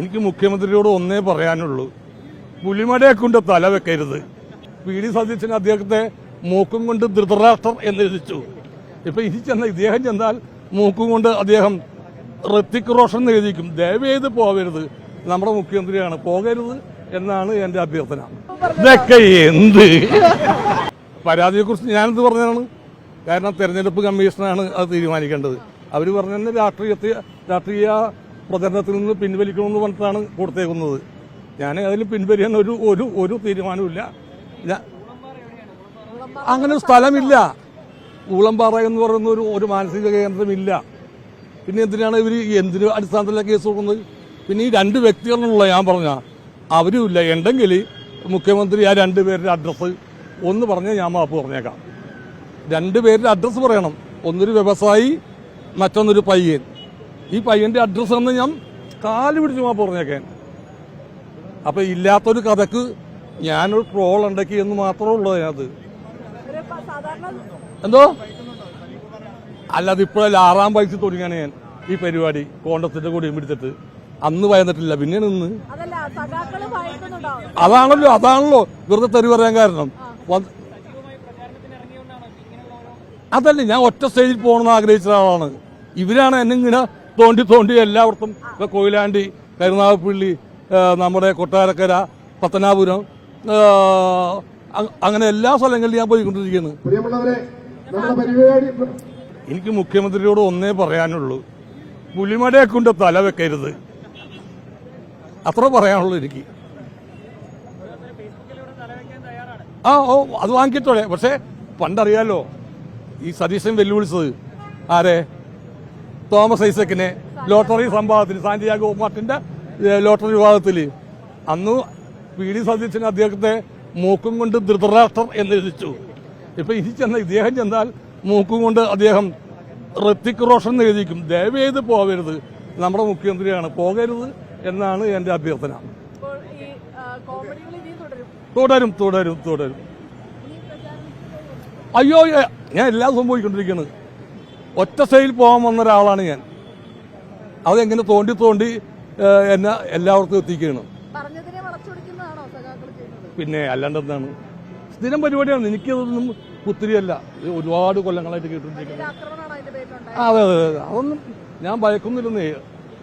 എനിക്ക് മുഖ്യമന്ത്രിയോട് ഒന്നേ പറയാനുള്ളൂ, പുലിമടയെ കൊണ്ട് തല വെക്കരുത്. പി ഡി സതീശൻ അദ്ദേഹത്തെ മൂക്കും കൊണ്ട് ധൃതരാഷ്ട്രം എന്നെഴുതിച്ചു. ഇപ്പൊ ഇദ്ദേഹം ചെന്നാൽ മൂക്കും കൊണ്ട് അദ്ദേഹം ഋത്തിക് റോഷൻ എഴുതിക്കും. ദയവേത് പോകരുത്, നമ്മുടെ മുഖ്യമന്ത്രിയാണ്, പോകരുത് എന്നാണ് എന്റെ അഭ്യർത്ഥന. ഇതൊക്കെ എന്ത് പരാതിയെക്കുറിച്ച് ഞാനെന്ത് പറഞ്ഞതാണ്? കാരണം തെരഞ്ഞെടുപ്പ് കമ്മീഷനാണ് അത് തീരുമാനിക്കേണ്ടത്. അവർ പറഞ്ഞ രാഷ്ട്രീയ പ്രചരണത്തിൽ നിന്ന് പിൻവലിക്കണമെന്ന് പറഞ്ഞിട്ടാണ് കൊടുത്തേക്കുന്നത്. ഞാൻ അതിൽ പിൻവലിക്കാൻ ഒരു തീരുമാനമില്ല. അങ്ങനെ സ്ഥലമില്ല. ഊളംപാറ എന്ന് പറയുന്ന ഒരു മാനസിക കേന്ദ്രമില്ല. പിന്നെ എന്തിനാണ് എന്തിനു അടിസ്ഥാനത്തിലാണ് കേസ് കൊടുക്കുന്നത്? പിന്നെ ഈ രണ്ട് വ്യക്തികളുള്ള ഞാൻ പറഞ്ഞ അവരുമില്ല. ഉണ്ടെങ്കിൽ മുഖ്യമന്ത്രി ആ രണ്ടുപേരുടെ അഡ്രസ്സ് ഒന്ന് പറഞ്ഞാൽ ഞാൻ മാപ്പ് പറഞ്ഞേക്കാം. രണ്ടുപേരുടെ അഡ്രസ്സ് പറയണം. ഒന്നൊരു വ്യവസായി, മറ്റൊന്നൊരു പയ്യൻ. ഈ പയ്യന്റെ അഡ്രസ്സ് ഒന്ന് ഞാൻ കാല് പിടിച്ച് മാപ്പ് പറഞ്ഞേക്കാൻ. അപ്പൊ ഇല്ലാത്തൊരു കഥക്ക് ഞാനൊരു ട്രോൾ ഉണ്ടാക്കി എന്ന് മാത്രമേ ഉള്ളൂ അതിനകത്ത്. എന്തോ അല്ലാതെ ഇപ്പോഴല്ല 6ാം വയസ്സിൽ തുടങ്ങിയാണ് ഞാൻ ഈ പരിപാടി. കോൺഗ്രസിന്റെ കൂടെ പിടിച്ചിട്ട് അന്ന് ഭയന്നിട്ടില്ല, പിന്നെ നിന്ന്. അതാണല്ലോ വെറുതെ തെറി പറയാൻ കാരണം. അതല്ലേ, ഞാൻ ഒറ്റ സ്റ്റേജിൽ പോകണമെന്ന് ആഗ്രഹിച്ച ആളാണ്. ഇവരാണ് എന്നെ ഇങ്ങനെ തോണ്ടി എല്ലായിടത്തും, ഇപ്പൊ കൊയിലാണ്ടി, കരുനാഗപ്പള്ളി, നമ്മുടെ കൊട്ടാരക്കര, പത്തനാപുരം, അങ്ങനെ എല്ലാ സ്ഥലങ്ങളിലും ഞാൻ പോയിക്കൊണ്ടിരിക്കുന്നു. എനിക്ക് മുഖ്യമന്ത്രിയോട് ഒന്നേ പറയാനുള്ളൂ, പുലിമടയെ കൊണ്ട് തല വെക്കരുത്. അത്ര പറയാനുള്ളൂ എനിക്ക്. അത് വാങ്ങിക്കോളെ. പക്ഷെ പണ്ടറിയാലോ ഈ സതീശൻ വെല്ലുവിളിച്ചത് ആരെ? തോമസ് ഐസക്കിനെ ലോട്ടറി സംഭവത്തിന്, സാന്റിയാഗോ മാർട്ടിന്റെ ലോട്ടറി വിവാദത്തിൽ. അന്ന് പി ഡി സതീശൻ അദ്ദേഹത്തെ മൂക്കും കൊണ്ട് ധൃതരാഷ്ട്രം എന്നെഴുതിച്ചു. ഇപ്പൊ ഇദ്ദേഹം ചെന്നാൽ മൂക്കും കൊണ്ട് അദ്ദേഹം ഋത്തിക് റോഷൻ എഴുതിക്കും. ദയവേത് പോകരുത്, നമ്മുടെ മുഖ്യമന്ത്രിയാണ്, പോകരുത് എന്നാണ് എന്റെ അഭ്യർത്ഥന. തുടരും. അയ്യോ, ഞാൻ എല്ലാം സംഭവിക്കൊണ്ടിരിക്കുന്നത്. ഒറ്റ സൈഡിൽ പോകാൻ വന്ന ഒരാളാണ് ഞാൻ. അതെങ്ങനെ തോണ്ടി എന്നെ എല്ലാവർക്കും എത്തിക്കുകയാണ്. പിന്നെ അല്ലാണ്ട് എന്താണ്, സ്ഥിരം പരിപാടിയാണ്. എനിക്കതൊന്നും പുത്തിരിയല്ല. ഒരുപാട് കൊല്ലങ്ങളായിട്ട് കേട്ടുകൊണ്ടിരിക്കുന്നത്. അതെ, അതൊന്നും ഞാൻ ഭയക്കുന്നില്ലെന്നേ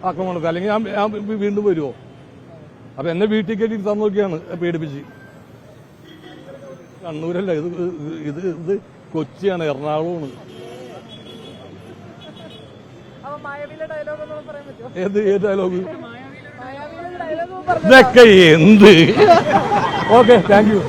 ആക്രമണത്തെ. അല്ലെങ്കിൽ ഞാൻ വീണ്ടും വരുമോ? അപ്പൊ എന്നെ വീട്ടിൽ കയറ്റി തന്നു നോക്കിയാണ് പേടിപ്പിച്ച്. കണ്ണൂരല്ല, ഇത് കൊച്ചിയാണ്, എറണാകുളമാണ്. ഏത് ഡയലോഗ്? ഇതൊക്കെ എന്ത്? Okay, thank you.